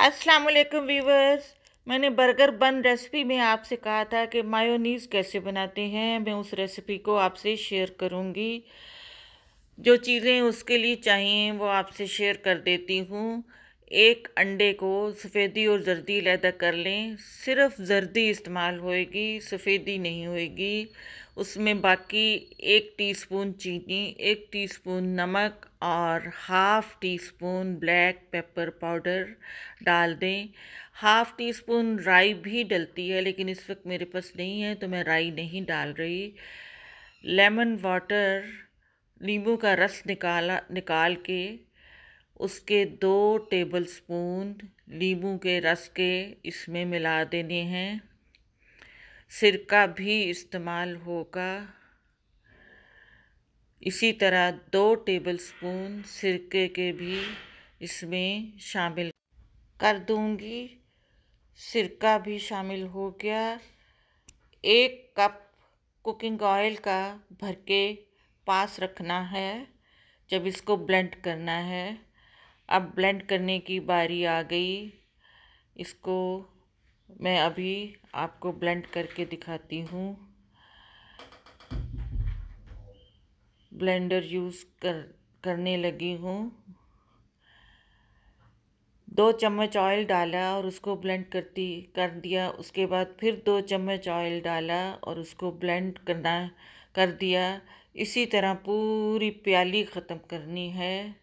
अस्सलाम वालेकुम व्यूवर्स। मैंने बर्गर बन रेसिपी में आपसे कहा था कि मायोनीज़ कैसे बनाते हैं। मैं उस रेसिपी को आपसे शेयर करूंगी। जो चीज़ें उसके लिए चाहिए वो आपसे शेयर कर देती हूँ। एक अंडे को सफ़ेदी और जर्दी अलहदा कर लें। सिर्फ जर्दी इस्तेमाल होएगी, सफ़ेदी नहीं होएगी। उसमें बाकी 1 टीस्पून चीनी, 1 टीस्पून नमक और half tea spoon black pepper powder डाल दें। हाफ़ टी स्पून राई भी डलती है, लेकिन इस वक्त मेरे पास नहीं है तो मैं राई नहीं डाल रही। लेमन वाटर, नींबू का रस निकाल के उसके 2 टेबलस्पून नींबू के रस के इसमें मिला देने हैं। सिरका भी इस्तेमाल होगा। इसी तरह 2 टेबलस्पून सिरके के भी इसमें शामिल कर दूंगी। सिरका भी शामिल हो गया। 1 कप कुकिंग ऑयल का भर के पास रखना है जब इसको ब्लेंड करना है। अब ब्लेंड करने की बारी आ गई। इसको मैं अभी आपको ब्लेंड करके दिखाती हूँ। ब्लेंडर यूज़ करने लगी हूँ। 2 चम्मच ऑयल डाला और उसको ब्लेंड कर दिया। उसके बाद फिर 2 चम्मच ऑयल डाला और उसको ब्लेंड कर दिया। इसी तरह पूरी प्याली ख़त्म करनी है।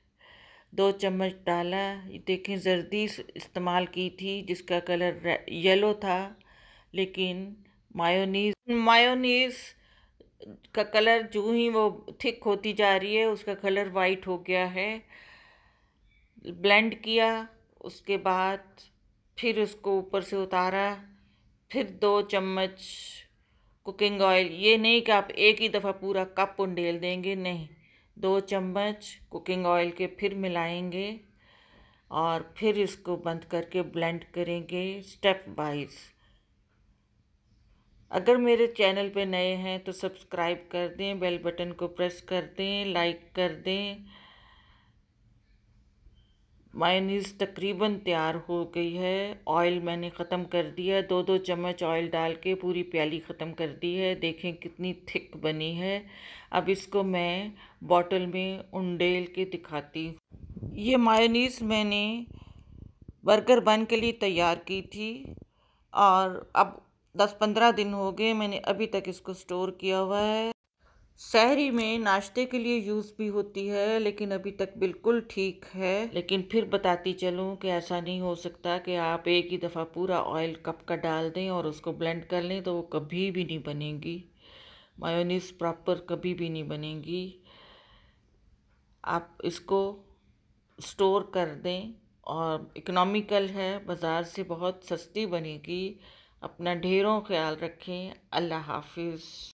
2 चम्मच डाला। ये देखें, जर्दी इस्तेमाल की थी जिसका कलर येलो था, लेकिन मायोनीज़ का कलर जो ही वो थिक होती जा रही है उसका कलर वाइट हो गया है। ब्लेंड किया, उसके बाद फिर उसको ऊपर से उतारा। फिर 2 चम्मच कुकिंग ऑयल। ये नहीं कि आप एक ही दफ़ा पूरा कप उंडेल देंगे, नहीं। 2 चम्मच कुकिंग ऑयल के फिर मिलाएंगे और फिर इसको बंद करके ब्लेंड करेंगे स्टेप वाइज। अगर मेरे चैनल पे नए हैं तो सब्सक्राइब कर दें, बेल बटन को प्रेस कर दें, लाइक कर दें। मायोनीज़ तकरीबन तैयार हो गई है। ऑयल मैंने ख़त्म कर दिया। 2 चम्मच ऑयल डाल के पूरी प्याली ख़त्म कर दी है। देखें कितनी थिक बनी है। अब इसको मैं बॉटल में उंडेल के दिखाती हूँ। ये मायोनीज़ मैंने बर्गर बन के लिए तैयार की थी और अब 10-15 दिन हो गए, मैंने अभी तक इसको स्टोर किया हुआ है। सहरी में नाश्ते के लिए यूज़ भी होती है, लेकिन अभी तक बिल्कुल ठीक है। लेकिन फिर बताती चलूँ कि ऐसा नहीं हो सकता कि आप एक ही दफ़ा पूरा ऑयल कप का डाल दें और उसको ब्लेंड कर लें, तो वो कभी भी नहीं बनेगी। मायोनीज़ प्रॉपर कभी भी नहीं बनेगी। आप इसको स्टोर कर दें और इकोनॉमिकल है, बाज़ार से बहुत सस्ती बनेगी। अपना ढेरों ख्याल रखें। अल्लाह हाफिज़।